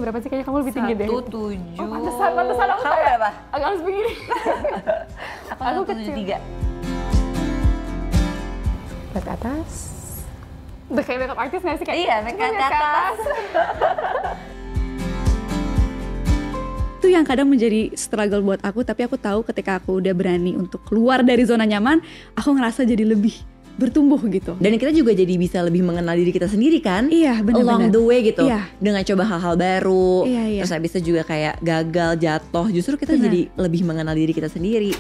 berapa sih? Kayaknya kamu lebih tinggi deh. 1,7. Oh, pantesan aku Kamu kayak berapa? agak harus begini. Aku 1,73. Lihat ke atas. Udah kayak makeup artist nggak sih? Kayak, Iya, coba makeup lihat ke atas. Itu yang kadang menjadi struggle buat aku, tapi aku tahu ketika aku udah berani untuk keluar dari zona nyaman, aku ngerasa jadi lebih bertumbuh gitu. Dan kita juga jadi bisa lebih mengenal diri kita sendiri kan? Iya, benar-benar. Along the way gitu. Iya. Dengan coba hal-hal baru. Iya, iya. Terus habis itu juga kayak gagal, jatuh. Justru kita Benar. jadi lebih mengenal diri kita sendiri.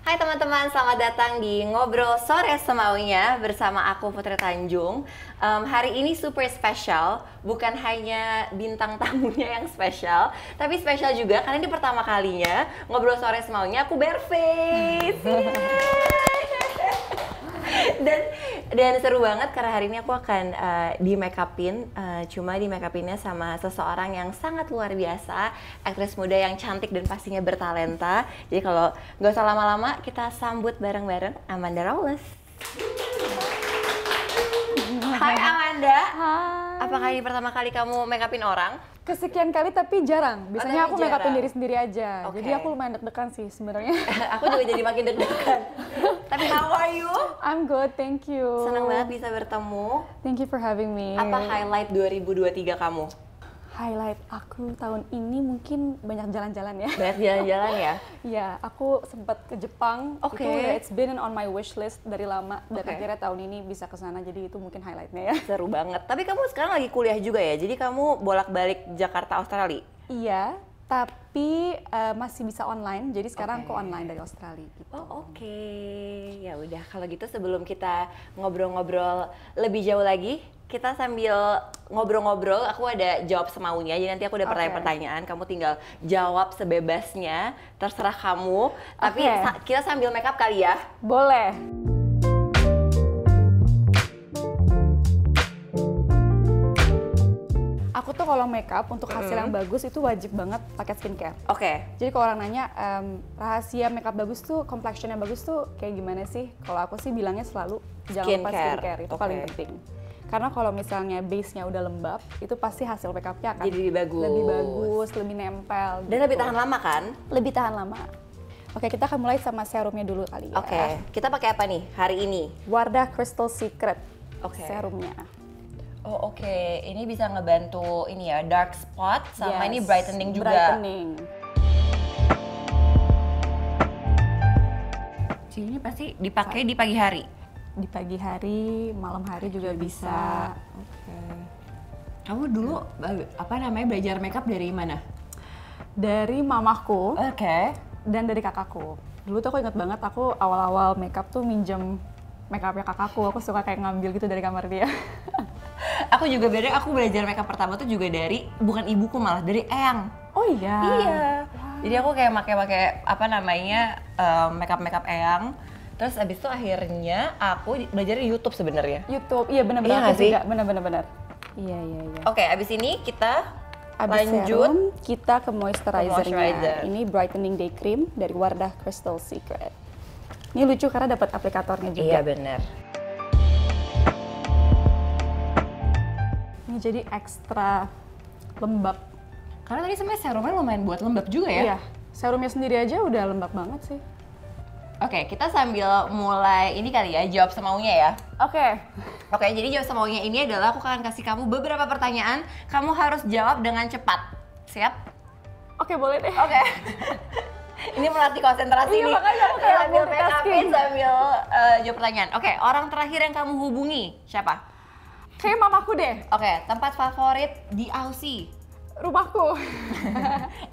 Hai teman-teman, selamat datang di Ngobrol Sore Semaunya bersama aku Putri Tanjung. Hari ini super spesial, bukan hanya bintang tamunya yang spesial, tapi spesial juga karena ini pertama kalinya Ngobrol Sore Semaunya aku bareface. Dan seru banget karena hari ini aku akan di make upin, cuma di make upinnya sama seseorang yang sangat luar biasa, aktris muda yang cantik dan pastinya bertalenta. Jadi kalau nggak usah lama-lama, kita sambut bareng-bareng Amanda Rawles. Hai Amanda. Hai. Apakah ini pertama kali kamu make upin orang? Kesekian kali tapi jarang. Biasanya tapi aku make upin jarang. diri sendiri aja. Oke. Jadi aku lumayan deg-degan sih sebenarnya. Aku juga jadi makin deg-degan. Tapi how are you? I'm good, thank you. Senang banget bisa bertemu. Thank you for having me. Apa highlight 2023 kamu? Highlight aku tahun ini mungkin banyak jalan-jalan ya. Banyak jalan-jalan ya? Iya, aku sempat ke Jepang. Oke. Itu udah it's been on my wish list dari lama. Dan Oke. akhirnya tahun ini bisa ke sana. Jadi itu mungkin highlightnya ya. Seru banget. Tapi kamu sekarang lagi kuliah juga ya? Jadi kamu bolak-balik Jakarta, Australia? Iya, tapi masih bisa online. Jadi sekarang Oke. aku online dari Australia. Gitu. Oh oke. Ya udah kalau gitu sebelum kita ngobrol-ngobrol lebih jauh lagi, kita sambil ngobrol-ngobrol, aku ada jawab semaunya. Jadi nanti aku ada Oke. pertanyaan-pertanyaan, kamu tinggal jawab sebebasnya, terserah kamu. Tapi Oke. kita sambil make up kali ya. Boleh. Aku tuh kalau makeup untuk hasil yang bagus itu wajib banget pakai skincare. Oke. Jadi kalau orang nanya rahasia makeup bagus tuh, complexion yang bagus tuh kayak gimana sih? Kalau aku sih bilangnya selalu jangan lupa Skincare. skincare, itu Oke. paling penting. Karena kalau misalnya base-nya udah lembab, itu pasti hasil makeupnya akan Jadi lebih bagus. lebih bagus, lebih nempel. Dan lebih tahan lama kan? Lebih tahan lama. Oke, kita akan mulai sama serumnya dulu kali ya. Oke. Kita pakai apa nih hari ini? Wardah Crystal Secret Oke. serumnya. Oh oke, ini bisa ngebantu ini ya dark spot sama Yes, ini brightening juga. Brightening. Ini pasti dipakai di pagi hari. Di pagi hari, malam hari juga bisa. Oke. Kamu dulu apa namanya belajar makeup dari mana? Dari mamaku Oke. dan dari kakakku. Dulu tuh aku inget banget, aku awal-awal makeup tuh minjem makeupnya kakakku. Aku suka kayak ngambil gitu dari kamar dia. Aku juga aku belajar makeup pertama tuh juga dari bukan ibuku malah dari eyang. Oh iya? Iya. Jadi aku kayak pakai apa namanya makeup eyang. Terus abis itu akhirnya aku belajar di YouTube sebenarnya. YouTube, iya bener-bener Iya aku nggak sih? juga, bener-bener. Iya, iya, iya. Oke, abis ini kita Abis lanjut. serum, kita ke moisturizernya. moisturizer. Ini Brightening Day Cream dari Wardah Crystal Secret. Ini lucu karena dapat aplikatornya juga. Iya benar. Ini jadi ekstra lembab. Karena tadi sebenarnya serumnya lumayan buat lembab juga ya. Iya, serumnya sendiri aja udah lembab banget sih. Oke, kita sambil mulai ini kali ya, jawab semaunya ya. Oke. Oke, jadi jawab semaunya ini adalah aku akan kasih kamu beberapa pertanyaan, kamu harus jawab dengan cepat. Siap? Oke, boleh deh. Oke. Ini melatih konsentrasi Iya, nih. makanya aku kayak sambil make multitasking. upin sambil jawab pertanyaan. Oke, orang terakhir yang kamu hubungi siapa? Kayak mamaku deh, Oke, tempat favorit di Aussie. rumahku.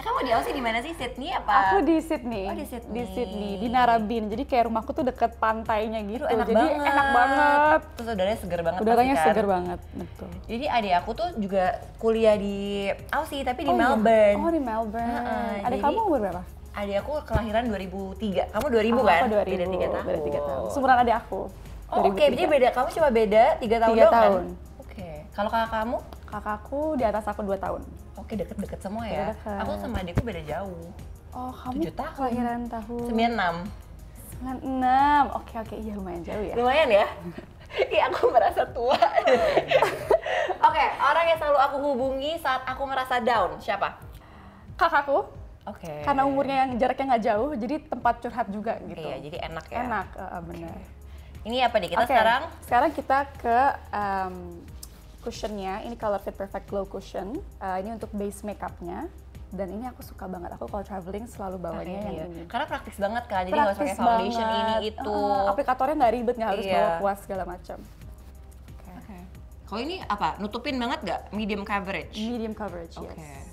Kamu di Aussie di mana sih? Sydney apa? Aku di Sydney. Oh, di Sydney. Di Sydney, di Narrabeen. Jadi kayak rumahku tuh deket pantainya gitu. Aduh, enak Jadi banget. enak banget. Terus udaranya seger banget. Udaranya pasti kan? seger banget, betul. Jadi adik aku tuh juga kuliah di Aussie tapi di Oh, iya. Melbourne. Oh, di Melbourne. Heeh, Adik jadi- kamu umur berapa? Adik aku kelahiran 2003. Kamu 2000 kan? Aku 2000. Beda 3 tahun. Beda 3 tahun. Seumuran adik aku. Oh, oke, jadi beda. Kamu cuma beda 3 tahun 3 doang tahun. kan? Oke. Kalau kakak kamu? Kakakku di atas aku 2 tahun. Oke, deket-deket semua ya. Deket-deket. Aku sama adikku beda jauh. Oh, kamu 7 tahun. kelahiran tahun 96. 96. Oke, iya lumayan jauh ya. Lumayan ya? Iya, aku merasa tua. Oke, orang yang selalu aku hubungi saat aku merasa down, siapa? Kakakku, Oke. karena umurnya yang jaraknya nggak jauh, jadi tempat curhat juga gitu. Iya, jadi enak ya. Enak, bener. Ini apa nih? Kita Oke, sekarang kita ke cushionnya. Ini Color Fit Perfect Glow Cushion. Ini untuk base makeupnya. Dan ini aku suka banget. Aku kalau traveling selalu bawanya yang ini. Karena praktis banget kan, jadi nggak usah pakai foundation ini itu. Aplikatornya nggak ribet, nggak harus Iya. bawa kuas segala macam. Oke. Kalau ini apa? Nutupin banget nggak? Medium coverage. Medium coverage, Oke. yes.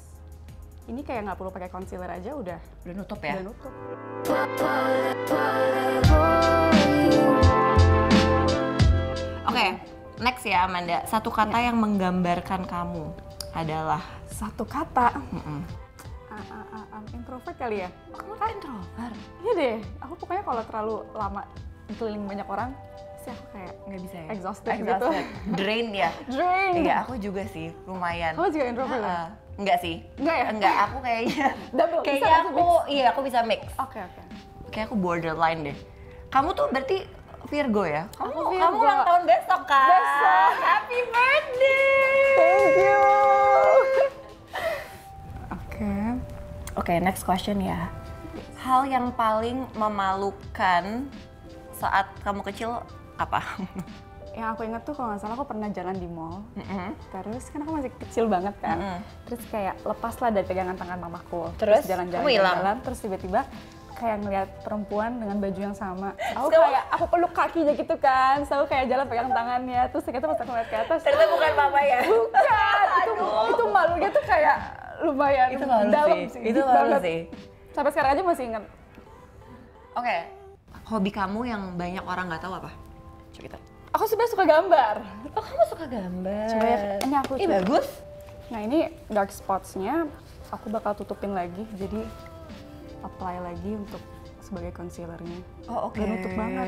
Ini kayak nggak perlu pakai concealer aja udah Nutup ya? udah nutup. Oke, next ya Amanda. Satu kata yang menggambarkan kamu adalah Satu kata, Mm-mm. introvert kali ya? Kamu kan introvert. Iya deh, aku pokoknya kalau terlalu lama dikelilingi banyak orang, sih aku kayak Nggak bisa ya? exhausted gitu. Exhausted. Drain ya? Drain. Iya, aku juga sih, lumayan. Kamu juga introvert ya? Enggak sih. Enggak ya? Enggak, aku kayaknya. Double, bisa Kayaknya nggak sih aku, iya aku bisa mix. Oke. Kayak aku borderline deh. Kamu tuh berarti Virgo ya? Aku Kamu Virgo. ulang tahun besok kan? Besok. Happy birthday! Thank you. Oke, next question ya. Hal yang paling memalukan saat kamu kecil apa? Yang aku inget tuh kalau nggak salah aku pernah jalan di mall. Mm-mm. Terus kan aku masih kecil banget kan. Mm-mm. Terus kayak lepas lah dari pegangan tangan mamaku. Terus? jalan-jalan Kamu hilang? jalan, terus tiba-tiba kayak ngeliat perempuan dengan baju yang sama. Aku Kamu- kayak aku peluk kakinya gitu kan. Terus aku kayak jalan pegang tangannya. Terus ternyata pas aku ngeliat ke atas, Ternyata bukan mama ya? bukan. Itu malunya tuh kayak lumayan Itu malu dalam sih. sih. Itu deep malu banget. sih. Sampai sekarang aja masih inget. Oke. Hobi kamu yang banyak orang nggak tahu apa? Coba kita. Aku sebenarnya suka gambar. Oh, kamu suka gambar? Coba ya, ini aku Ih, coba. bagus. Nah ini dark spots-nya aku bakal tutupin lagi, jadi apply lagi untuk sebagai concealer-nya. Oh, oke. Gak nutup banget.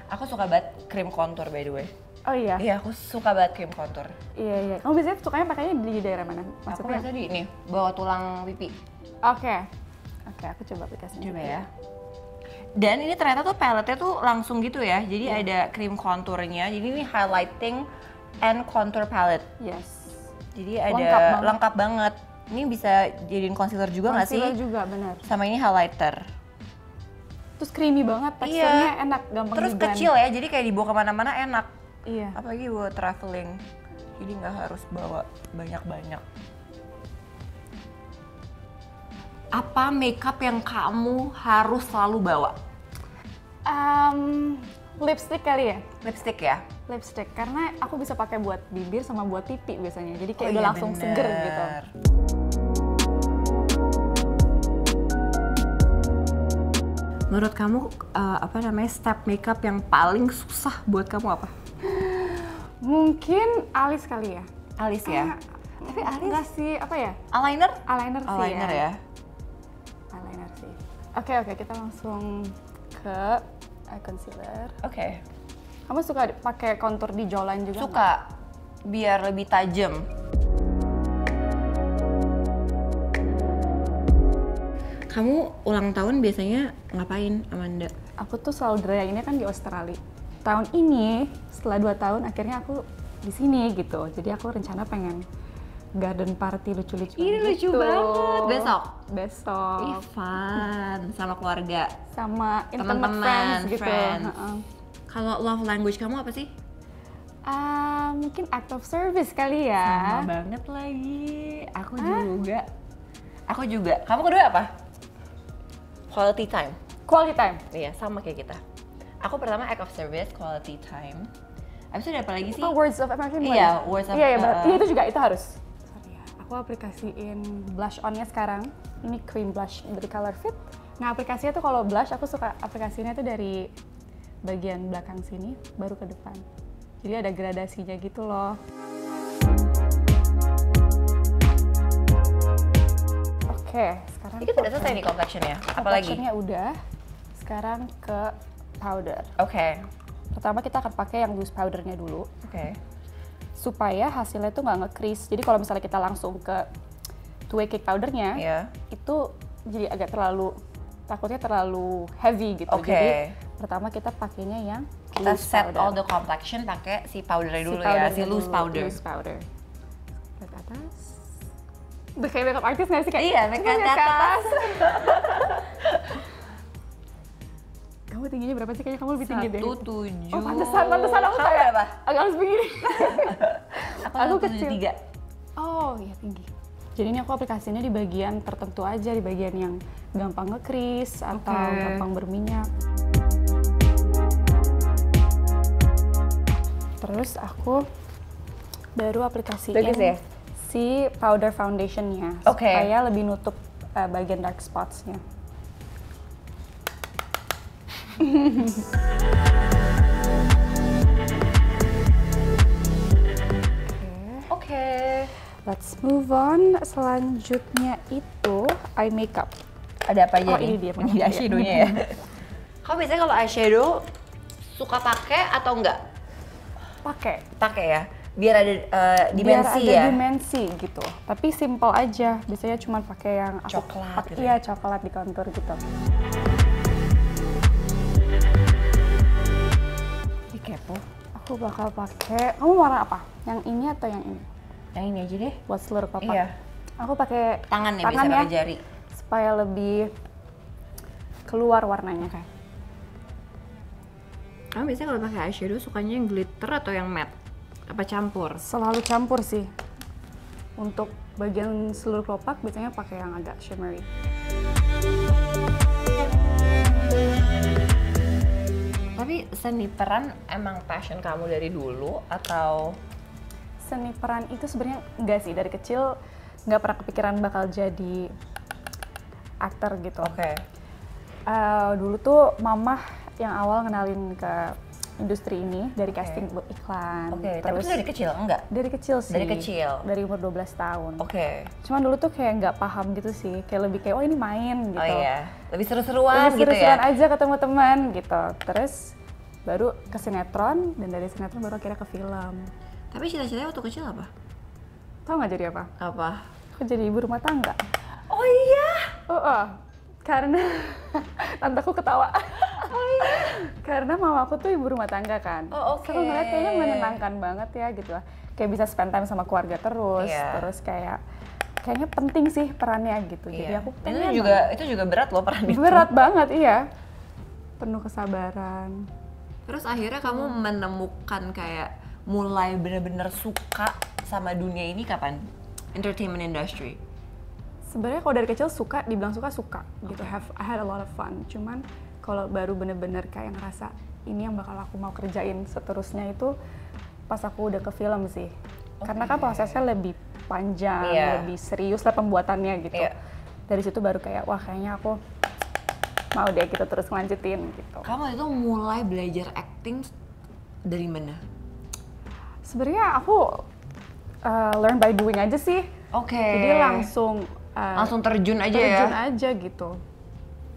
Aku suka banget krim contour by the way. Oh iya? Iya, aku suka banget krim contour. Iya. Kamu biasanya sukanya pakainya di daerah mana? Aku Maksudnya? biasa di ini, bawa tulang pipi. Oke, aku coba aplikasinya. Coba ya. Dan ini ternyata tuh palette-nya tuh langsung gitu ya. Jadi ada krim contournya. Jadi ini highlighting and contour palette. Yes. Jadi ada Lengkap lengkap banget. banget. Ini bisa jadiin concealer juga nggak sih? Concealer juga, benar. Sama ini highlighter. Terus creamy banget, teksturnya enak, gampang Terus di-blend. kecil ya, jadi kayak dibawa kemana-mana enak. Iya. Apalagi buat traveling. Jadi nggak harus bawa banyak-banyak. Apa makeup yang kamu harus selalu bawa? Lipstick kali ya? Lipstick ya? Lipstick, karena aku bisa pakai buat bibir sama buat pipi biasanya. Jadi kayak Oh udah iya, langsung bener. seger gitu. Menurut kamu step makeup yang paling susah buat kamu apa? Mungkin alis kali ya? Alis ya? Tapi alis? Enggak sih, apa ya? Eyeliner? Eyeliner sih Eyeliner ya? Eyeliner sih. Oke, kita langsung ke eye concealer. Oke. Kamu suka pakai contour di jawline juga? Suka, biar lebih tajam. Kamu ulang tahun biasanya ngapain, Amanda? Aku tuh selalu dirayainnya kan di Australia. Tahun ini, setelah 2 tahun, akhirnya aku di sini gitu. Jadi aku rencana pengen garden party lucu-lucu Ini lucu gitu. banget. Besok? Besok. Ih, fun. Sama keluarga. Sama intimate Teman-teman, friends gitu. friends. Heeh. Kalau love language kamu apa sih? Mungkin act of service kali ya. Sama banget lagi. Aku juga. Aku juga. Kamu kedua apa? Quality time. Quality time. Iya, sama kayak kita. Aku pertama act of service, quality time. Abis itu ada apa lagi sih? Oh, words of affirmation. Iya, bukan? words of- Iya, benar. Iya, itu juga, itu harus. Sorry ya, aku aplikasiin blush on-nya sekarang. Ini cream blush dari Color Fit. Nah, aplikasinya tuh kalau blush aku suka aplikasinya tuh dari bagian belakang sini baru ke depan. Jadi ada gradasinya gitu loh. Oke, sekarang Itu udah selesai nih complexion-nya? Apalagi? Complexion-nya udah. Sekarang ke powder. Oke. Pertama kita akan pakai yang loose powdernya dulu. Oke. Supaya hasilnya tuh nggak nge-crease. Jadi kalau misalnya kita langsung ke two-way cake powdernya, itu jadi agak takutnya terlalu heavy gitu. Oke. Jadi pertama kita pakainya yang Kita loose set powder. all the complexion pakai si powdernya dulu ya, si loose powder. Loose powder. Ke atas. Udah kayak makeup artist nggak sih? Kayak, Iya, coba makeup lihat ke atas. Kamu tingginya berapa sih? Kayaknya kamu lebih tinggi deh. 1,7. Oh, pantesan aku Kamu kayak berapa? agak harus begini. Aku kecil. 1,73. Oh, iya tinggi. Jadi ini aku aplikasinya di bagian tertentu aja, di bagian yang gampang nge-crease atau gampang berminyak. Terus aku baru aplikasiin Bagus ya? si powder foundationnya supaya lebih nutup bagian dark spots-nya. Oke. Let's move on. Selanjutnya itu eye makeup. Ada apa aja Oh, nih? ini dia, Ini eyeshadow-nya ya. Kamu biasanya kalau eyeshadow suka pakai atau enggak? Pakai ya. Biar ada dimensi biar ada ya. dimensi gitu. Tapi simple aja. Biasanya cuma pakai yang aku Coklat pakai, gitu iya, coklat di contour gitu. Ini kepo. Aku bakal pakai. Kamu warna apa? Yang ini atau yang ini? Yang ini aja deh. Buat seluruh kelopak. Iya. Aku pakai Tangan ya, bisa pakai jari. supaya lebih keluar warnanya. Kamu biasanya kalau pakai eyeshadow sukanya yang glitter atau yang matte? Apa campur? Selalu campur sih. Untuk bagian seluruh kelopak biasanya pakai yang agak shimmery. Tapi seni peran emang passion kamu dari dulu atau? Seni peran itu sebenarnya enggak sih, dari kecil nggak pernah kepikiran bakal jadi aktor gitu. Oke. Dulu tuh mama yang awal ngenalin ke industri ini dari casting buat iklan. Oke, tapi Terus itu dari kecil enggak? dari kecil sih. Dari kecil? Dari umur 12 tahun. Oke. Cuman dulu tuh kayak nggak paham gitu sih, kayak lebih kayak oh ini main gitu. Oh iya, lebih seru-seruan Lebih gitu seru-seruan ya? aja ketemu teman gitu. Terus baru ke sinetron, dan dari sinetron baru akhirnya ke film. Tapi cita-citanya waktu kecil apa? Tahu nggak jadi apa? Apa? Aku jadi ibu rumah tangga. Oh iya? Karena tanteku ketawa. Karena mamaku tuh ibu rumah tangga kan. Oh, oke. Terus aku ngeliat kayaknya menyenangkan banget ya gitu lah. Kayak bisa spend time sama keluarga terus. Iya. Terus kayaknya penting sih perannya gitu. Jadi Iya. aku itu pengen itu juga berat loh peran itu. berat banget, iya. Penuh kesabaran. Terus akhirnya kamu menemukan kayak mulai bener-bener suka sama dunia ini kapan? Entertainment industry. Sebenarnya kalau dari kecil suka, dibilang suka gitu. I had a lot of fun. Cuman kalau baru bener-bener kayak ngerasa ini yang bakal aku mau kerjain seterusnya itu pas aku udah ke film sih. Karena kan prosesnya lebih panjang, Iya. lebih serius lah pembuatannya gitu. Iya. Dari situ baru kayak wah kayaknya aku mau deh gitu terus ngelanjutin gitu. Kamu itu mulai belajar acting dari mana? Sebenarnya aku learn by doing aja sih. Oke. Jadi langsung terjun aja ya? terjun aja gitu.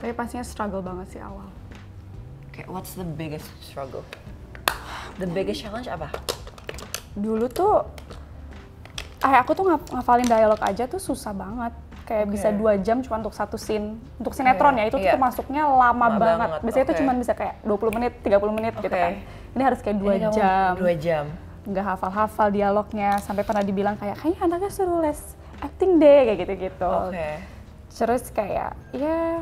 Tapi pastinya struggle banget sih awal. Kayak what's the biggest struggle? The biggest challenge apa? Dulu tuh aku tuh ngafalin dialog aja tuh susah banget. Kayak bisa 2 jam cuma untuk satu scene. Untuk sinetron ya, itu tuh masuknya lama banget. Biasanya tuh cuma bisa kayak 20 menit, 30 menit gitu kan. Ini harus kayak 2 jam. 2 jam. Nggak hafal-hafal dialognya, sampai pernah dibilang kayak kayaknya anaknya suruh les acting deh, kayak gitu-gitu. Terus kayak ya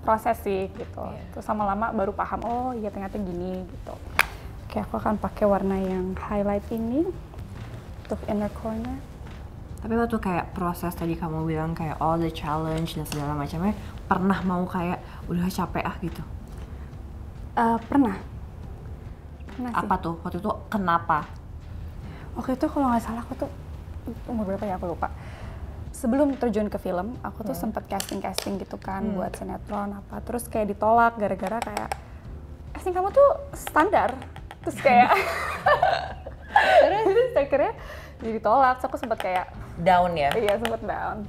proses sih gitu. Terus lama-lama baru paham, oh iya ternyata gini gitu. Oke, aku akan pakai warna yang highlight ini untuk inner corner. Tapi waktu kayak proses tadi kamu bilang kayak all the challenge dan segala macamnya, pernah mau kayak udah capek gitu? Pernah sih. Apa tuh? Waktu itu kenapa? Waktu itu kalau nggak salah aku tuh umur berapa ya aku lupa. Sebelum terjun ke film, aku tuh sempet casting gitu kan buat sinetron apa. Terus kayak ditolak gara-gara kayak casting kamu tuh standar. Terus kayak terus akhirnya jadi ditolak. So, aku sempet kayak Down ya? iya sempet down.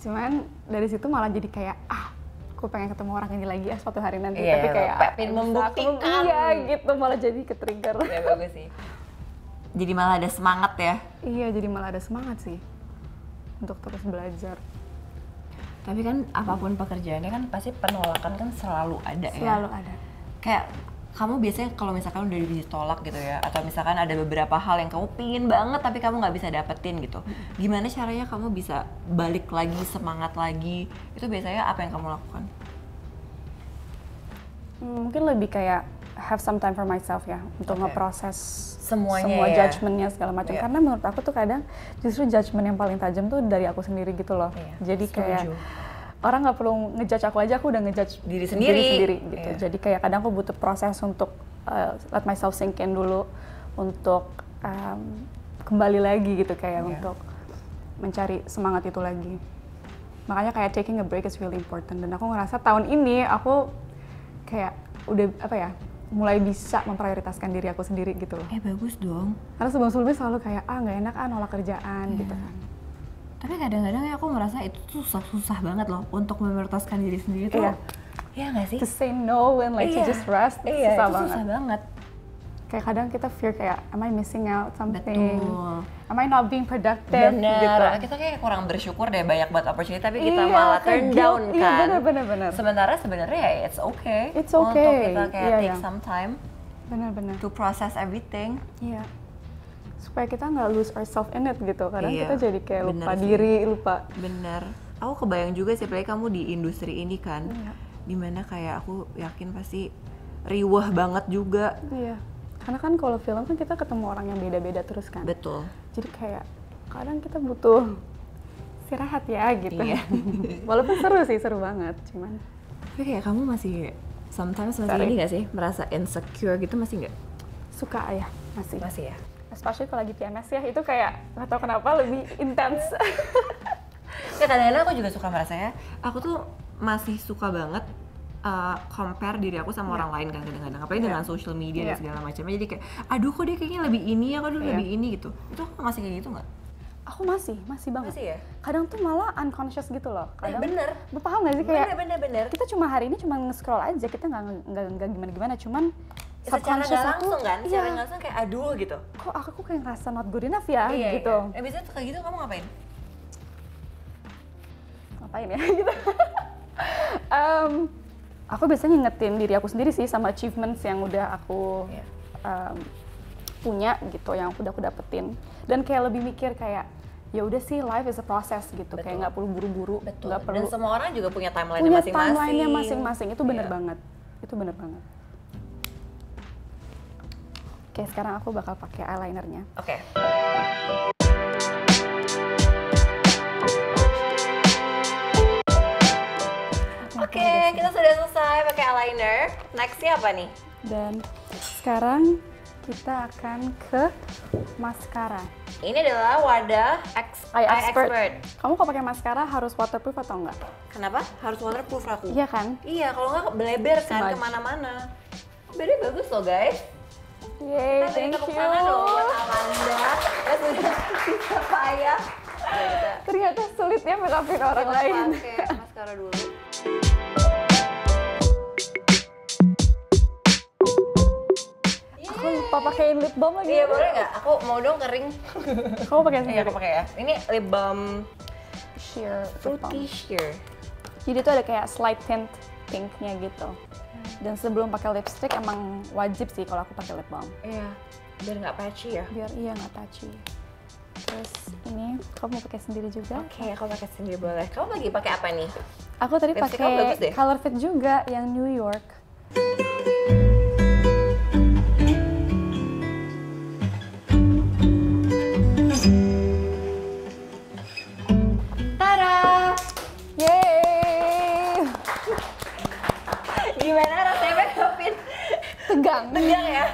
Cuman dari situ malah jadi kayak aku pengen ketemu orang ini lagi ya suatu hari nanti. Iya, Tapi kayak pengen membuktikan. Iya gitu, malah jadi ke-trigger. Ya bagus sih. Jadi malah ada semangat ya. Iya, jadi malah ada semangat sih untuk terus belajar. Tapi kan apapun pekerjaannya kan pasti penolakan kan selalu ada ya. Selalu ada. Kayak kamu biasanya kalau misalkan udah ditolak gitu ya, atau misalkan ada beberapa hal yang kamu pingin banget tapi kamu nggak bisa dapetin gitu, gimana caranya kamu bisa balik lagi, semangat lagi? Itu biasanya apa yang kamu lakukan? Mungkin lebih kayak have some time for myself ya, untuk ngeproses Semuanya semua ya? judgement-nya segala macam. Iya. Karena menurut aku tuh kadang justru judgement yang paling tajam tuh dari aku sendiri gitu loh. Iya, Jadi kayak setuju. orang nggak perlu ngejudge aku aja, aku udah ngejudge Diri sendiri. gitu. Iya. Jadi kayak kadang aku butuh proses untuk let myself sink in dulu, untuk kembali lagi gitu kayak Iya. untuk mencari semangat itu lagi. Makanya kayak taking a break is really important. Dan aku ngerasa tahun ini aku kayak udah mulai bisa memprioritaskan diri aku sendiri gitu loh. Bagus dong. Karena sebelum-sebelumnya selalu kayak nggak enak nolak kerjaan gitu kan. Tapi kadang-kadang ya aku merasa itu tuh susah banget loh untuk memprioritaskan diri sendiri tuh. Iya. Iya nggak sih? To say no when like to just rest, Iya, susah itu banget. susah banget. Kayak kadang kita fear kayak, am I missing out something? Betul. Am I not being productive? Bener, Gitu. kita kayak kurang bersyukur deh banyak buat opportunity tapi kita Iya, malah kayak turn guilt. down Iya, kan. bener. Sementara sebenarnya ya it's okay. It's okay. Untuk kita kayak Iya, take iya. some time Bener. to process everything. Iya. Supaya kita nggak lose ourselves in it gitu. Kadang Iya, kita jadi kayak bener lupa sih. diri, lupa. Bener. Aku kebayang juga sih, apalagi kamu di industri ini kan. Iya. Dimana kayak aku yakin pasti riwah banget juga. Iya. Karena kan kalau film kan kita ketemu orang yang beda-beda terus kan. Betul. Jadi kayak kadang kita butuh istirahat ya gitu. Iya. Walaupun seru banget, cuman Tapi kayak kamu masih sometimes masih Sorry. ini gak sih? Merasa insecure gitu masih nggak? suka ya masih. Masih ya? Especially kalau lagi PMS ya, itu kayak nggak tahu kenapa lebih intens. Ya kadang-kadang aku juga suka merasa ya, aku tuh masih suka banget compare diri aku sama orang lain kan kadang-kadang, apalagi dengan social media dan Iya. segala macamnya, jadi kayak aduh kok dia kayaknya lebih ini ya, kok dia Iya. lebih ini gitu. Itu aku masih kayak gitu nggak? Aku masih banget. Masih ya? Kadang tuh malah unconscious gitu loh. Kadang bener. Lu paham nggak sih kayak Bener. kita cuma hari ini cuma nge-scroll aja, kita nggak gimana-gimana, cuman Secara subconscious nggak aku, langsung kan? iya, Secara nggak langsung kayak aduh gitu. kok aku kayak ngerasa not good enough ya gitu. Iya. Biasanya tuh kayak gitu kamu ngapain? Ngapain ya gitu. Aku biasanya ngingetin diri aku sendiri sih sama achievements yang udah aku Iya. punya gitu, yang udah aku dapetin, dan kayak lebih mikir kayak ya udah sih, life is a process gitu. Betul. Kayak nggak perlu buru-buru, Betul. nggak perlu Dan semua orang juga punya timeline-nya punya masing-masing. timeline-nya masing-masing. Itu bener Iya. banget. Itu bener banget. Oke, sekarang aku bakal pakai eyelinernya. Oke. Oke, kita sudah selesai pakai eyeliner. Next-nya apa nih? Dan sekarang kita akan ke maskara. Ini adalah wadah Eye Eye Expert. Expert. Kamu kalau pakai maskara harus waterproof atau enggak? Kenapa? Harus waterproof aku. Iya kan? Iya, kalau nggak beleber kan Smudge. kemana-mana. Beda bagus loh guys. Yeay, Kita beri thank tepuk you. tangan dong buat Amanda. Ya sudah bisa payah. Ternyata sulit ya make upin orang lain. Pakai maskara dulu. Aku lupa pakein lip balm lagi. Iya boleh nggak? Aku mau dong kering. Kamu pakai Iya sendiri. aku pakai ya. Ini lip balm Sheer lip balm. Fruity Sheer. Jadi itu ada kayak slight tint pinknya gitu. Dan sebelum pakai lipstick emang wajib sih kalau aku pakai lip balm. Iya. Biar nggak patchy ya. Biar iya nggak patchy. Terus ini kamu mau pakai sendiri juga? Oke, aku pakai sendiri boleh. Kamu lagi pakai apa nih? Aku tadi Lipstick kamu bagus pakai deh. Color Fit juga yang New York. Tada! Yeay! Gimana rasanya make upin? Tegang. Tegang ya?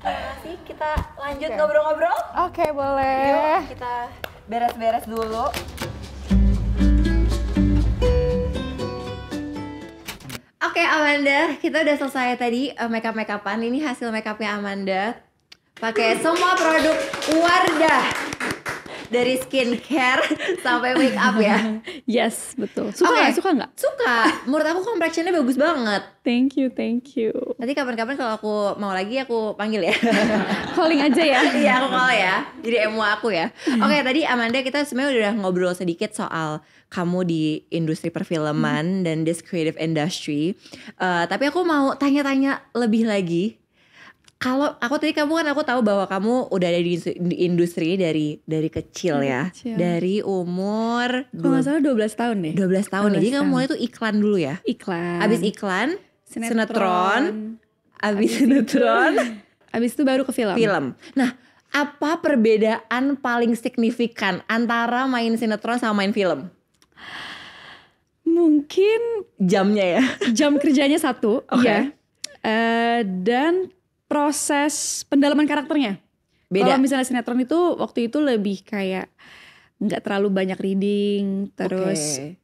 Terima kasih, kita lanjut Oke. ngobrol-ngobrol. Oke, boleh. Yuk, kita beres-beres dulu. Oke Amanda, kita udah selesai tadi makeup-makeupan. Ini hasil makeupnya Amanda. Pakai semua produk Wardah. Dari skincare sampai make up ya. Yes, betul. Suka Oke. nggak? Suka nggak? Suka. Menurut aku complexionnya bagus banget. Thank you, thank you. Nanti kapan-kapan kalau aku mau lagi aku panggil ya. Calling aja ya. Iya aku call ya. Jadi MO aku ya. Oke, tadi Amanda kita sebenarnya udah ngobrol sedikit soal kamu di industri perfilman dan this creative industry. Tapi aku mau tanya-tanya lebih lagi. Kalau aku tadi aku tahu bahwa kamu udah ada di industri dari kecil ya. Kecil. Dari umur Kalau nggak salah 12 tahun deh. 12 tahun ya. 12 Jadi kamu tahun. mulai tuh iklan dulu ya. Iklan. Abis iklan, sinetron, abis sinetron, Abis itu baru ke film. film. Nah, apa perbedaan paling signifikan antara main sinetron sama main film? Mungkin Jamnya ya. jam kerjanya satu, Oke. ya. Dan proses pendalaman karakternya. Beda. Kalau misalnya sinetron itu waktu itu lebih kayak nggak terlalu banyak reading, terus Oke.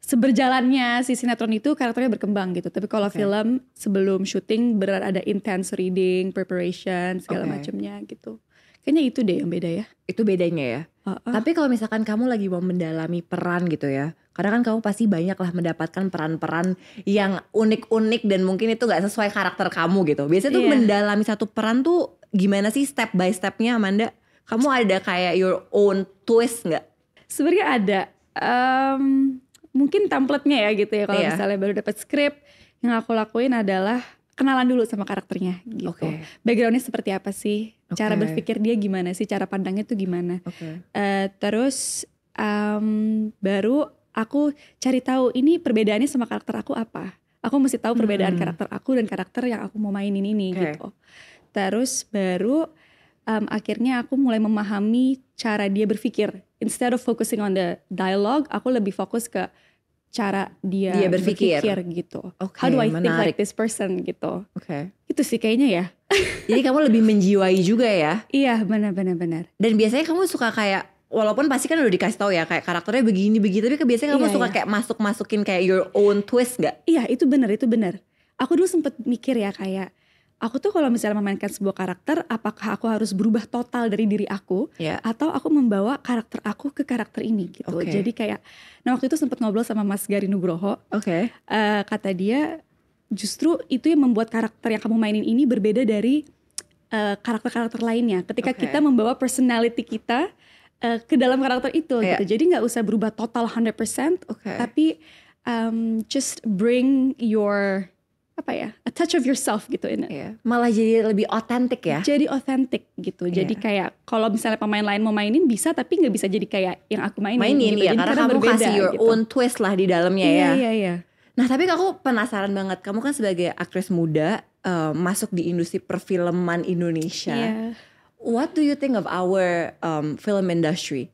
seberjalannya si sinetron itu karakternya berkembang gitu. Tapi kalau Oke. film sebelum syuting benar ada intense reading, preparation segala Oke. macamnya gitu. Kayaknya itu deh yang beda ya. Itu bedanya ya. Tapi kalau misalkan kamu lagi mau mendalami peran gitu ya, karena kan kamu pasti banyak lah mendapatkan peran-peran yang unik-unik dan mungkin itu gak sesuai karakter kamu gitu. Biasanya tuh Iya. mendalami satu peran tuh gimana sih step by stepnya Amanda? Kamu ada kayak your own twist gak? Sebenarnya ada mungkin template-nya ya gitu ya. Kalau Iya. misalnya baru dapat skrip, yang aku lakuin adalah kenalan dulu sama karakternya gitu. Oke. Backgroundnya seperti apa sih? Cara Oke. berpikir dia gimana sih? Cara pandangnya tuh gimana? Oke. Terus baru aku cari tahu ini perbedaannya sama karakter aku apa. Aku mesti tahu perbedaan karakter aku dan karakter yang aku mau mainin ini Oke. gitu. Terus baru akhirnya aku mulai memahami cara dia berpikir. Instead of focusing on the dialogue, aku lebih fokus ke cara dia berpikir. gitu. Oke, How do I think menarik. like this person gitu. Oke. Itu sih kayaknya ya. Jadi kamu lebih menjiwai juga ya. Iya benar. Dan biasanya kamu suka kayak, walaupun pasti kan udah dikasih tahu ya kayak karakternya begini begitu, tapi biasanya kamu Iya, suka iya. kayak masukin kayak your own twist gak? Iya itu benar. Aku dulu sempet mikir ya kayak, aku tuh kalau misalnya memainkan sebuah karakter, apakah aku harus berubah total dari diri aku, Ya. atau aku membawa karakter aku ke karakter ini gitu. Oke. Jadi kayak, nah waktu itu sempet ngobrol sama Mas Gari Nugroho, Oke. kata dia justru itu yang membuat karakter yang kamu mainin ini berbeda dari karakter-karakter lainnya. Ketika Oke. kita membawa personality kita ke dalam karakter itu Iya. gitu. Jadi nggak usah berubah total 100%, Oke. tapi just bring your a touch of yourself gitu in it. Iya. Malah jadi lebih otentik ya. Jadi authentic gitu. Jadi Iya. kayak kalau misalnya pemain lain mau mainin bisa, tapi nggak bisa jadi kayak yang aku mainin gitu. ya Jadi karena kamu berbeda kasih your gitu. own twist lah di dalamnya ya. Iya. Nah tapi aku penasaran banget, kamu kan sebagai aktris muda masuk di industri perfilman Indonesia. Iya. What do you think of our film industry?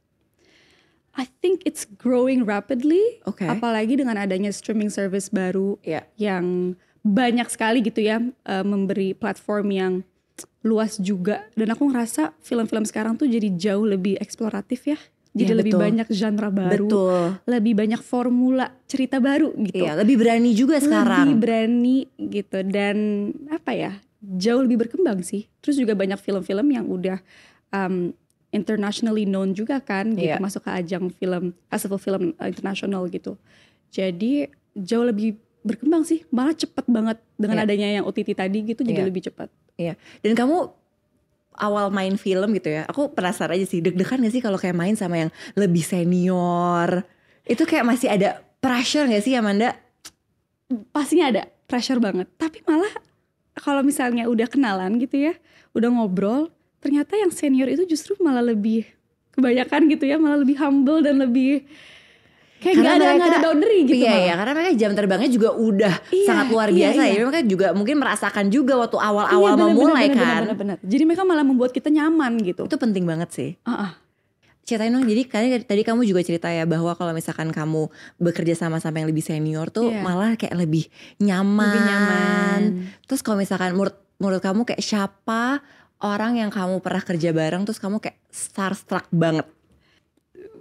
I think it's growing rapidly. Oke. Apalagi dengan adanya streaming service baru Iya. yang banyak sekali gitu ya, memberi platform yang luas juga. Dan aku ngerasa film-film sekarang tuh jadi jauh lebih eksploratif ya. Jadi Iya, lebih betul. banyak genre baru, Betul. lebih banyak formula cerita baru gitu. Iya, lebih berani juga Lebih sekarang. berani gitu, dan jauh lebih berkembang sih. Terus juga banyak film-film yang udah internationally known juga kan gitu, Iya. masuk ke ajang film festival film internasional gitu. Jadi jauh lebih berkembang sih, malah cepet banget dengan Iya. adanya yang OTT tadi gitu, jadi Iya. lebih cepat. Iya. Dan kamu awal main film gitu ya, aku penasaran aja sih, deg-degan gak sih kalau kayak main sama yang lebih senior? Itu kayak masih ada pressure gak sih Amanda? Pastinya ada pressure banget, tapi malah kalau misalnya udah kenalan gitu ya, udah ngobrol, ternyata yang senior itu justru malah lebih kebanyakan gitu ya, malah lebih humble dan lebih kayak nggak ada boundary gitu. Iya malah. ya, karena mereka jam terbangnya juga udah Iya, sangat luar iya, biasa iya. ya. Mereka juga mungkin merasakan juga waktu awal-awal Iya, memulai kan. bener. Jadi mereka malah membuat kita nyaman gitu. Itu penting banget sih. Ceritain dong, jadi tadi kamu juga cerita ya bahwa kalau misalkan kamu bekerja sama yang lebih senior tuh Iya. malah kayak lebih nyaman. Lebih nyaman. Terus kalau misalkan menurut kamu kayak siapa orang yang kamu pernah kerja bareng terus kamu kayak starstruck banget?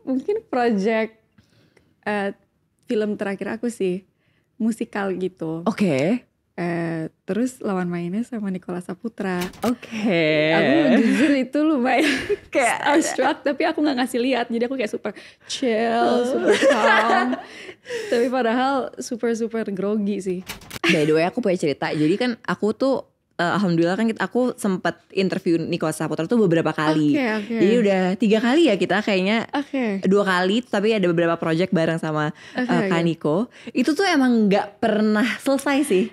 Mungkin project film terakhir aku sih musikal gitu. Oke. Terus lawan mainnya sama Nicholas Saputra. Oke. Aku jujur itu lumayan kayak starstruck, tapi aku nggak ngasih lihat, jadi aku kayak super chill, super calm. Tapi padahal super grogi sih. By the way, aku punya cerita. Jadi kan aku tuh alhamdulillah kan aku sempat interview Nicholas Saputra tuh beberapa kali. Oke. Jadi udah 3 kali ya kita kayaknya. Oke. 2 kali, tapi ada beberapa project bareng sama Kak Niko. Itu tuh emang nggak pernah selesai sih.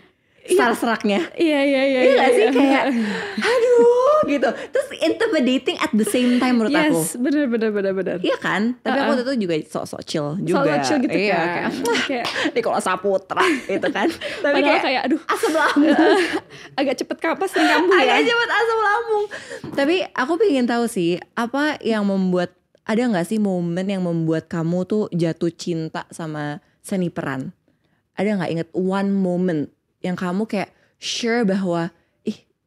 Starstrucknya. Iya. Iya gak sih kayak aduh gitu. Terus intimidating at the same time menurut aku. Yes, bener. Iya kan? Tapi aku waktu itu juga sok-sok chill juga. Sok chill gitu iya, kan. Kayak Nicholas Saputra gitu kan. Tapi Padahal kayak aduh asam lambung. agak cepet kapas sering kambuh ya. Agak cepet asam lambung. Tapi aku pengen tahu sih, apa yang membuat, ada gak sih momen yang membuat kamu tuh jatuh cinta sama seni peran? Ada gak inget one moment yang kamu kayak sure bahwa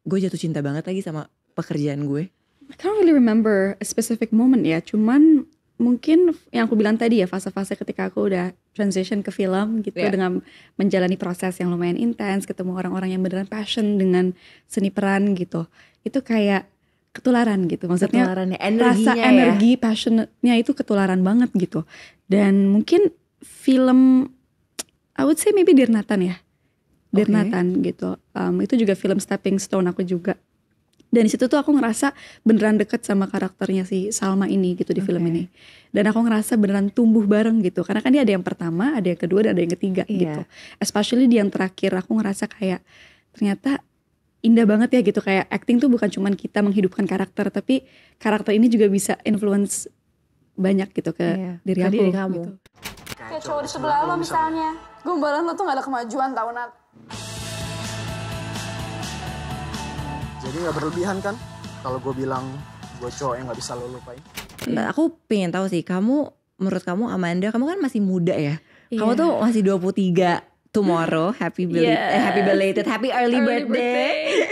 gue jatuh cinta banget lagi sama pekerjaan gue? I can't really remember a specific moment ya. Cuman mungkin yang aku bilang tadi ya, fase-fase ketika aku udah transition ke film gitu, dengan menjalani proses yang lumayan intens, ketemu orang-orang yang beneran passion dengan seni peran gitu. Itu kayak ketularan gitu. Maksudnya rasa energi, passionnya itu ketularan banget gitu. Dan mungkin film, I would say maybe Dirnatan ya. Dirnatan gitu. Itu juga film stepping stone aku juga. Dan di situ tuh aku ngerasa beneran deket sama karakternya si Salma ini gitu di film ini. Dan aku ngerasa beneran tumbuh bareng gitu. Karena kan dia ada yang pertama, ada yang kedua, dan ada yang ketiga gitu. Especially di yang terakhir aku ngerasa kayak ternyata indah banget ya gitu. Kayak acting tuh bukan cuman kita menghidupkan karakter, tapi karakter ini juga bisa influence banyak gitu ke diri aku. Kamu. Gitu. Kayak cowok di sebelah lo misalnya, gombalan lo tuh gak ada kemajuan tau Nat. Jadi gak berlebihan kan kalau gue bilang gue cowok yang gak bisa lo lupain. Nah, aku pengen tahu sih, menurut kamu Amanda, kamu kan masih muda ya. Kamu tuh masih 23 tomorrow. Happy belated, happy early birthday.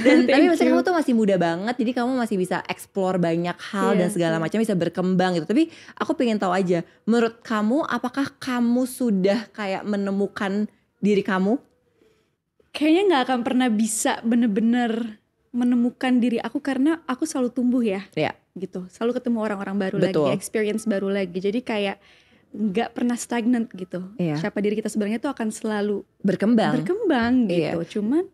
Dan tapi maksudnya kamu tuh masih muda banget, jadi kamu masih bisa explore banyak hal dan segala macam, bisa berkembang gitu. Tapi aku pengen tahu aja, menurut kamu apakah kamu sudah kayak menemukan diri kamu? Kayaknya gak akan pernah bisa bener-bener menemukan diri aku, karena aku selalu tumbuh ya. Gitu, selalu ketemu orang-orang baru lagi, experience baru lagi. Jadi kayak nggak pernah stagnant gitu. Siapa diri kita sebenarnya tuh akan selalu berkembang gitu. Cuman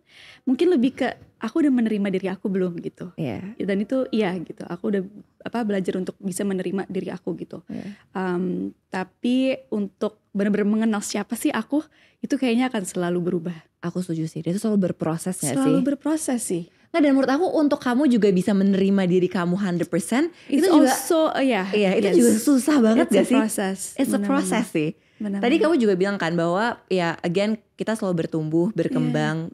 mungkin lebih ke aku udah menerima diri aku belum gitu. Dan itu gitu. Aku udah belajar untuk bisa menerima diri aku gitu. Tapi untuk benar-benar mengenal siapa sih aku, itu kayaknya akan selalu berubah. Aku setuju sih. Dia tuh selalu berproses gak sih? Selalu berproses sih. Nah, dan menurut aku untuk kamu juga bisa menerima diri kamu 100%, itu juga itu juga susah banget gak sih? It's a process sih. Tadi kamu juga bilang kan bahwa again kita selalu bertumbuh, berkembang.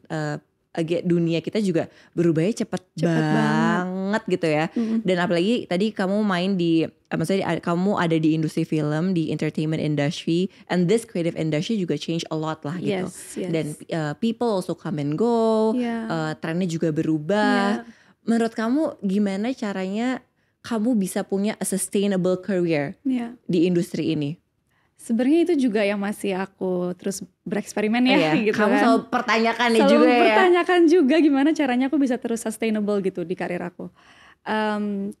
Dunia kita juga berubahnya cepet banget gitu ya. Dan apalagi tadi kamu main di, maksudnya kamu ada di industri film, di entertainment industry, and this creative industry juga change a lot lah gitu. Dan people also come and go, trennya juga berubah. Menurut kamu gimana caranya kamu bisa punya a sustainable career di industri ini? Sebenarnya itu juga yang masih aku terus bereksperimen ya gitu. Kamu kan. selalu pertanyakan juga ya. Selalu pertanyakan juga gimana caranya aku bisa terus sustainable gitu di karir aku.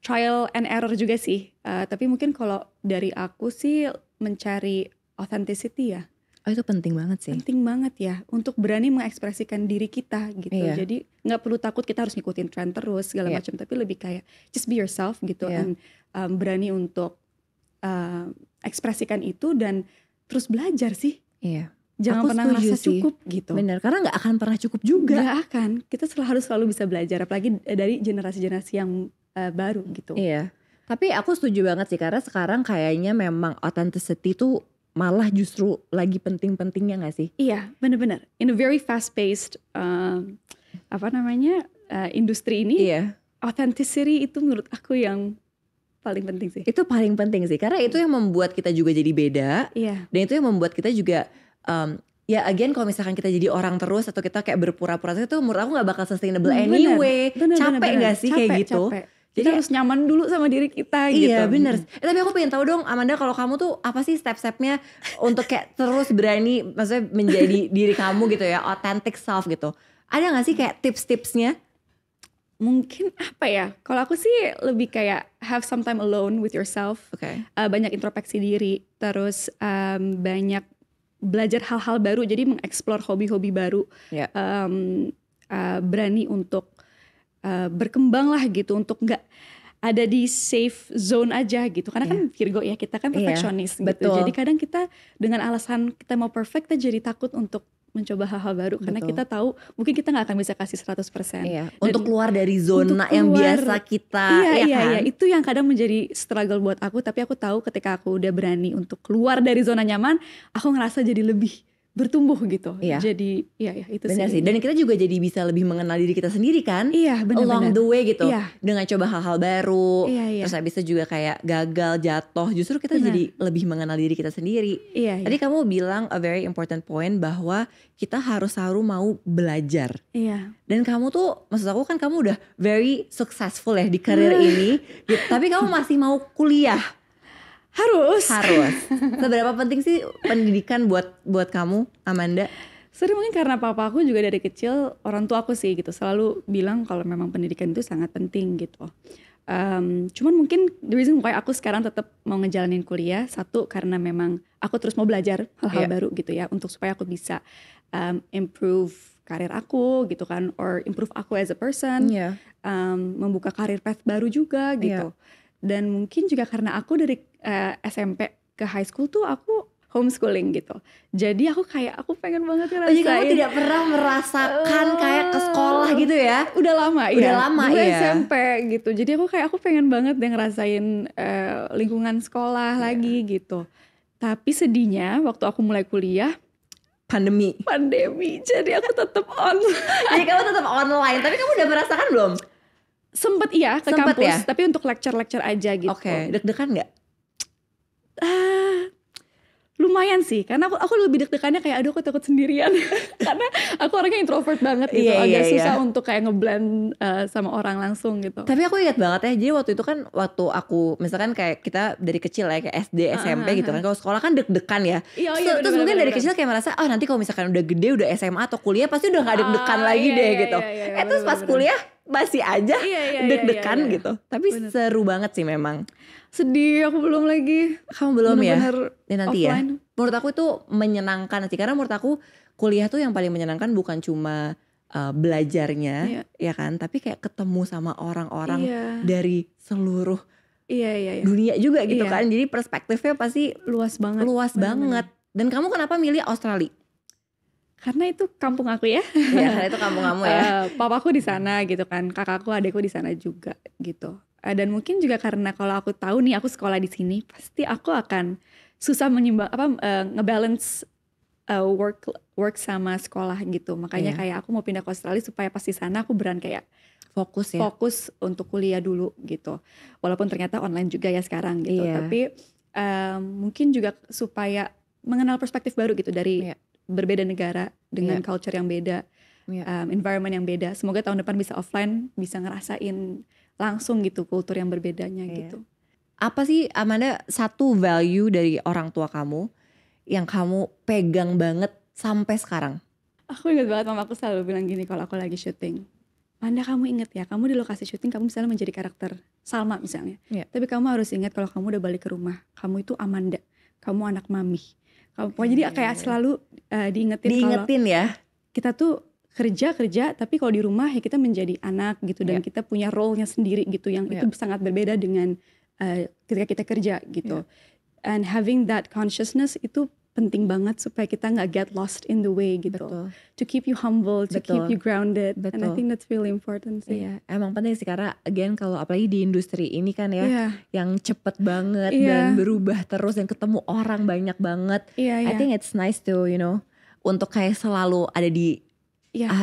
Trial and error juga sih. Tapi mungkin kalau dari aku sih mencari authenticity ya. Oh, itu penting banget sih. Penting banget ya untuk berani mengekspresikan diri kita gitu. Jadi nggak perlu takut kita harus ngikutin tren terus segala macam. Tapi lebih kayak just be yourself gitu. And berani untuk ekspresikan itu dan terus belajar sih. Jangan pernah ngerasa cukup gitu. Benar, karena gak akan pernah cukup juga. Gak akan, kita harus selalu bisa belajar. Apalagi dari generasi-generasi yang baru gitu. Tapi aku setuju banget sih, karena sekarang kayaknya memang authenticity tuh malah justru lagi penting-pentingnya gak sih? Iya, benar-benar. In a very fast-paced industri ini, authenticity itu menurut aku yang paling penting sih. Itu paling penting sih, karena itu yang membuat kita juga jadi beda. Dan itu yang membuat kita juga again kalau misalkan kita jadi orang terus atau kita kayak berpura-pura itu menurut aku gak bakal sustainable anyway. Capek gak sih kayak gitu? Kita harus nyaman dulu sama diri kita gitu. Iya bener. Tapi aku pengen tahu dong Amanda, kalau kamu tuh apa sih step-stepnya untuk kayak terus berani maksudnya menjadi diri kamu gitu ya, authentic self gitu. Ada gak sih kayak tips-tipsnya? Mungkin apa ya, kalau aku sih lebih kayak have some time alone with yourself. Banyak introspeksi diri, terus banyak belajar hal-hal baru, jadi mengeksplor hobi-hobi baru. Berani untuk berkembang lah gitu, untuk nggak ada di safe zone aja gitu, karena kan Virgo ya, kita kan perfeksionis gitu. Betul. Jadi kadang kita dengan alasan kita mau perfect, kita jadi takut untuk mencoba hal-hal baru. Karena kita tahu mungkin kita gak akan bisa kasih 100%. Untuk keluar dari zona yang biasa kita. Iya, itu yang kadang menjadi struggle buat aku. Tapi aku tahu ketika aku udah berani untuk keluar dari zona nyaman, aku ngerasa jadi lebih bertumbuh gitu. Jadi itu benar sih. Dan kita juga jadi bisa lebih mengenal diri kita sendiri kan. Benar. Along the way gitu. Dengan coba hal-hal baru. Terus habis itu juga kayak gagal, jatuh. Justru kita jadi lebih mengenal diri kita sendiri. Tadi kamu bilang a very important point bahwa kita harus selalu mau belajar. Dan kamu tuh, maksud aku kan kamu udah very successful ya di karir ini. Tapi kamu masih mau kuliah. Harus. Seberapa penting sih pendidikan buat kamu, Amanda? Sering mungkin karena papa aku juga dari kecil, orang tua aku sih gitu selalu bilang kalau memang pendidikan itu sangat penting gitu. Cuman mungkin the reason why aku sekarang tetap mau ngejalanin kuliah, satu karena memang aku terus mau belajar hal-hal baru gitu ya, untuk supaya aku bisa improve karir aku gitu kan, or improve aku as a person, membuka karir path baru juga gitu. Dan mungkin juga karena aku dari SMP ke high school tuh aku homeschooling gitu. Jadi aku pengen banget ngerasain. Jadi kamu tidak pernah merasakan kayak ke sekolah gitu ya? Udah lama Dulu SMP gitu. Jadi aku pengen banget deh ngerasain lingkungan sekolah lagi gitu. Tapi sedihnya waktu aku mulai kuliah, pandemi. Jadi aku tetap online. Jadi kamu tetap online. Tapi kamu udah merasakan belum? Sempet ke kampus, tapi untuk lecture aja gitu. Deg-degan gak? Lumayan sih, karena aku lebih deg-degannya kayak aduh aku takut sendirian. Karena aku orangnya introvert banget gitu, agak susah untuk kayak ngeblend sama orang langsung gitu. Tapi aku ingat banget ya, jadi waktu itu kan waktu aku misalkan kayak kita dari kecil ya, kayak SD, SMP gitu kan, kalau sekolah kan deg-degan ya. Terus mungkin dari kecil kayak merasa nanti kalau misalkan udah gede, udah SMA atau kuliah pasti udah gak deg-degan lagi deh gitu. Terus pas kuliah masih aja deg-degan gitu. Tapi seru banget sih memang. Sedih, aku belum lagi. Kamu belum bener-bener ya? Nanti offline. Ya. Menurut aku itu menyenangkan sih, karena menurut aku kuliah tuh yang paling menyenangkan bukan cuma belajarnya, ya kan, tapi kayak ketemu sama orang-orang dari seluruh dunia juga gitu kan. Jadi perspektifnya pasti luas banget. Dan kamu kenapa milih Australia? Karena itu kampung aku ya. Iya, karena itu kampung kamu ya. Papaku di sana gitu kan, kakakku, adekku di sana juga gitu. Dan mungkin juga karena kalau aku tahu nih aku sekolah di sini, pasti aku akan susah ngebalance work sama sekolah gitu. Makanya kayak aku mau pindah ke Australia supaya pas di sana aku kayak fokus untuk kuliah dulu gitu. Walaupun ternyata online juga ya sekarang gitu. Tapi mungkin juga supaya mengenal perspektif baru gitu dari berbeda negara dengan culture yang beda, environment yang beda. Semoga tahun depan bisa offline, bisa ngerasain langsung gitu kultur yang berbedanya gitu. Apa sih Amanda satu value dari orang tua kamu yang kamu pegang banget sampai sekarang? Aku ingat banget mamaku selalu bilang gini kalau aku lagi syuting. Amanda, kamu ingat ya, kamu di lokasi syuting kamu misalnya menjadi karakter Salma misalnya. Tapi kamu harus ingat kalau kamu udah balik ke rumah, kamu itu Amanda, kamu anak mami. Jadi kayak selalu diingetin ya. Kita tuh kerja tapi kalau di rumah ya kita menjadi anak gitu, dan kita punya role-nya sendiri gitu yang itu sangat berbeda dengan ketika kita kerja gitu. And having that consciousness itu penting banget supaya kita nggak get lost in the way gitu. To keep you humble, to keep you grounded. And I think that's really important sih. Emang penting sih, karena again kalau apalagi di industri ini kan ya, yang cepet banget dan berubah terus dan ketemu orang banyak banget. I think it's nice to untuk kayak selalu ada di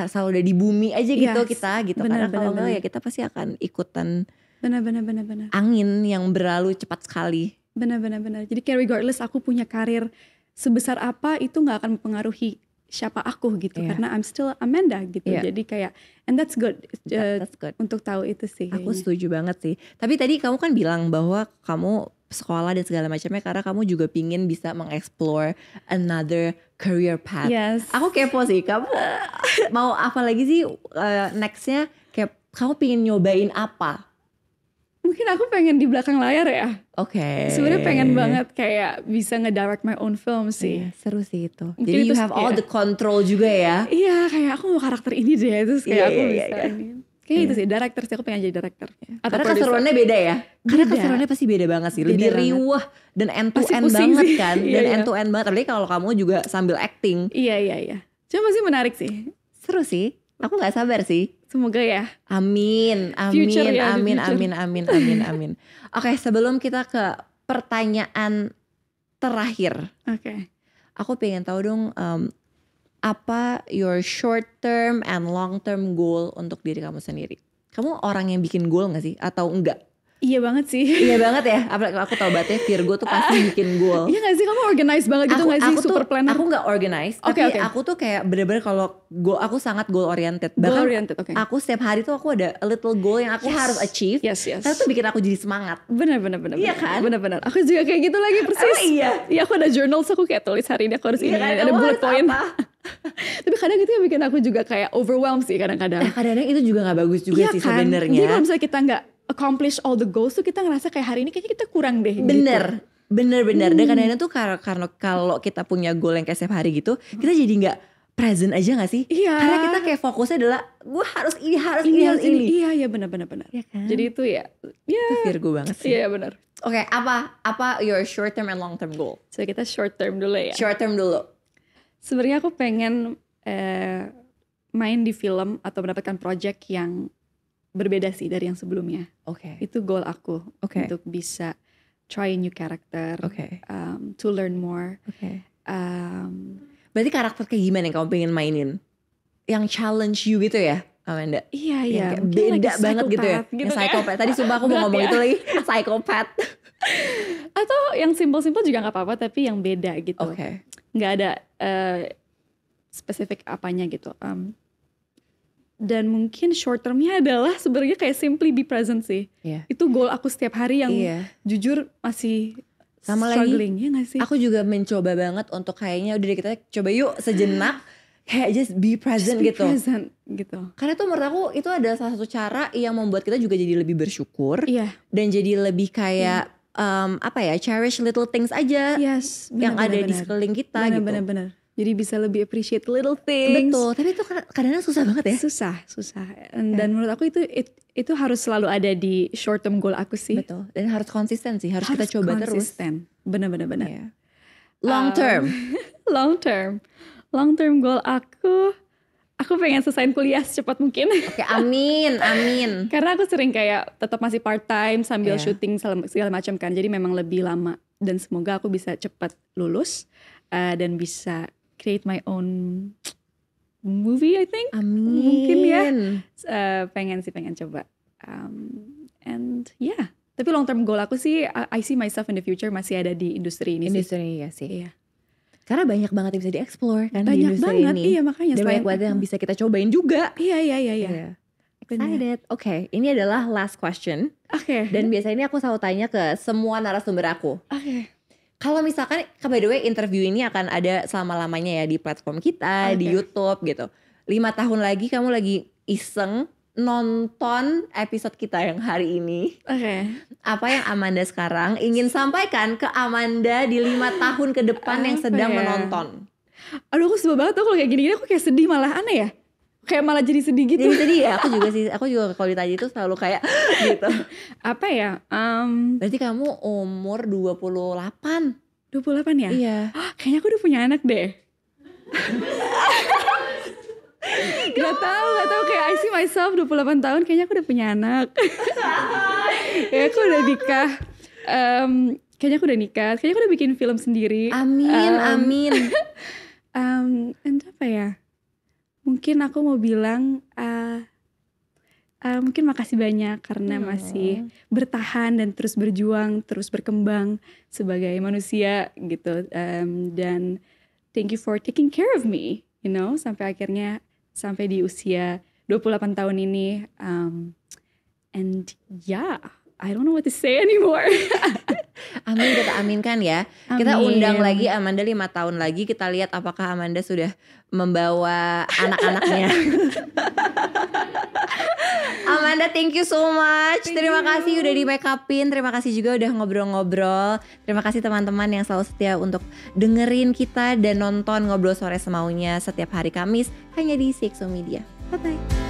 selalu ada di bumi aja gitu kita gitu. Karena kalau enggak ya kita pasti akan ikutan benar. angin yang berlalu cepat sekali. Benar. Jadi kayak regardless aku punya karir sebesar apa, itu nggak akan mempengaruhi siapa aku gitu, Iya. karena I'm still Amanda gitu. Iya. Jadi kayak and that's good, That's good. untuk tahu itu sih. Aku kayaknya. setuju banget sih. Tapi tadi kamu kan bilang bahwa kamu sekolah dan segala macamnya karena kamu juga pingin bisa mengeksplor another career path. Yes. Aku kepo sih, kamu mau apa lagi sih nextnya? Kayak kamu pingin nyobain apa? Mungkin aku pengen di belakang layar ya. Oke. Sebenarnya pengen banget kayak bisa ngedirect my own film sih. Iya, seru sih itu. Mungkin Jadi you itu have all iya. the control juga ya. Iya, kayak aku mau karakter ini deh, terus kayak Iya, aku iya, bisa iya. ini. Kayak itu sih, director sih, aku pengen jadi director. Atau Karena producer. keseruannya beda ya. Karena Beda. keseruannya pasti beda banget sih. Beda Lebih banget. riuh dan end to Pasti end pusing banget sih. kan. Iya, Dan iya. end to end banget. Apalagi kalau kamu juga sambil acting. Iya. Cuma pasti menarik sih. Seru sih. Aku gak sabar sih. Semoga ya. Amin. Future ya, the future. Amin. Oke, sebelum kita ke pertanyaan terakhir. Oke. Aku pengen tahu dong apa your short term and long term goal untuk diri kamu sendiri. Kamu orang yang bikin goal gak sih? Atau enggak? Iya banget sih. Iya banget ya. Apalagi aku tau banget Virgo tuh pasti bikin goal. Iya gak sih, kamu organize banget gitu gak sih, super planner? Aku gak organize, Oke, tapi oke. aku tuh kayak bener-bener kalau aku sangat goal oriented. Goal Bahkan oriented, oke. aku setiap hari tuh aku ada a little goal yang aku harus achieve. Yes. Karena tuh bikin aku jadi semangat. Bener. Iya kan? Bener. Aku juga kayak gitu lagi persis. Oh, iya. Iya, aku ada journal, so aku kayak tulis hari ini aku harus Iya ini, kan? ada Kamu bullet harus point. apa? Tapi kadang itu yang bikin aku juga kayak overwhelmed sih kadang-kadang. Nah, kadang-kadang itu juga gak bagus juga Iya sih kan? sebenarnya. Jadi kalau misalnya kita nggak accomplish all the goals tuh kita ngerasa kayak hari ini kayaknya kita kurang deh. Bener. Gitu. Dan kadang-kadang tuh karena kalau kita punya goal yang kayak setiap hari gitu, kita jadi gak present aja gak sih? Iya. Karena kita kayak fokusnya adalah gue harus ini, harus ini. Iya benar. Iya kan? Jadi itu ya. Itu Virgo banget sih. Iya benar. Oke, apa your short term and long term goal? So kita short term dulu ya. Short term dulu. Sebenarnya aku pengen main di film atau mendapatkan project yang berbeda sih dari yang sebelumnya. Oke. Itu goal aku Oke. untuk bisa try a new character, Oke. to learn more. Oke. Berarti Berarti karakter kayak gimana yang kamu pengen mainin? Yang challenge you gitu ya, Amanda? iya, Yang kayak mungkin beda like banget gitu ya. psychopath Yang kan. psychopath. Tadi sumpah aku mau Berat ngomong ya. itu lagi. Psychopath. Atau yang simple-simple juga nggak apa-apa, tapi yang beda gitu. Oke. Nggak ada spesifik apanya gitu. Dan mungkin short termnya adalah sebenarnya kayak simply be present sih. Iya. Itu goal aku setiap hari yang Iya. jujur masih Sama lagi, struggling, ya gak sih? Aku juga mencoba banget untuk kayaknya udah deh kita coba yuk sejenak kayak just be present Be gitu. present gitu. Karena tuh menurut aku itu ada salah satu cara yang membuat kita juga jadi lebih bersyukur Iya. dan jadi lebih kayak cherish little things aja Yes. yang ada di sekeliling kita gitu. Bener. Jadi bisa lebih appreciate little things. Betul, tapi itu kadang-kadang susah banget ya. Susah. Dan menurut aku itu harus selalu ada di short term goal aku sih. Betul, dan harus konsisten sih, harus kita coba terus. konsisten. Bener. Iya. Long term. Long term goal aku pengen selesaiin kuliah secepat mungkin. Oke, amin. Karena aku sering kayak tetap masih part time sambil Iya. syuting segala macam kan. Jadi memang lebih lama dan semoga aku bisa cepat lulus dan bisa create my own movie I think. Amin. Mungkin ya. Pengen coba. And yeah. Tapi long term goal aku sih I see myself in the future masih ada di industri ini sih. Industri ya sih. Iya. Karena banyak banget yang bisa dieksplor kan di Banyak industri banget, ini. iya makanya. Dan banyak banget yang bisa kita cobain juga. Iya. Iya. Excited. Oke, ini adalah last question. Oke. Dan biasanya ini aku selalu tanya ke semua narasumber aku. Oke. Kalau misalkan, by the way interview ini akan ada selama-lamanya ya di platform kita, di Oke. YouTube gitu. 5 tahun lagi kamu lagi iseng nonton episode kita yang hari ini. Oke. Apa yang Amanda sekarang ingin sampaikan ke Amanda di 5 tahun ke depan yang Apa sedang ya? menonton? Aduh aku sebel banget tuh kalau kayak gini-gini aku kayak sedih malah aneh ya. Kayak malah jadi sedih gitu. Jadi tadi ya, aku juga kalau ditanya itu selalu kayak gitu. Apa ya? Berarti kamu umur 28. 28 ya? Iya. Kayaknya aku udah punya anak deh. Gak tau kayak I see myself 28 tahun kayaknya aku udah punya anak. Ya aku udah nikah. Kayaknya aku udah bikin film sendiri. Amin. And apa ya? Mungkin aku mau bilang mungkin makasih banyak karena masih bertahan dan terus berjuang, terus berkembang sebagai manusia gitu. Dan thank you for taking care of me. sampai akhirnya sampai di usia 28 tahun ini. And yeah, I don't know what to say anymore. Amin, kita aminkan ya. Kita undang lagi Amanda 5 tahun lagi, kita lihat apakah Amanda sudah membawa anak-anaknya. Amanda, thank you so much. Terima kasih udah di make upin. Terima kasih juga udah ngobrol-ngobrol. Terima kasih teman-teman yang selalu setia untuk dengerin kita dan nonton Ngobrol Sore Semaunya setiap hari Kamis hanya di CXO Media. Bye bye.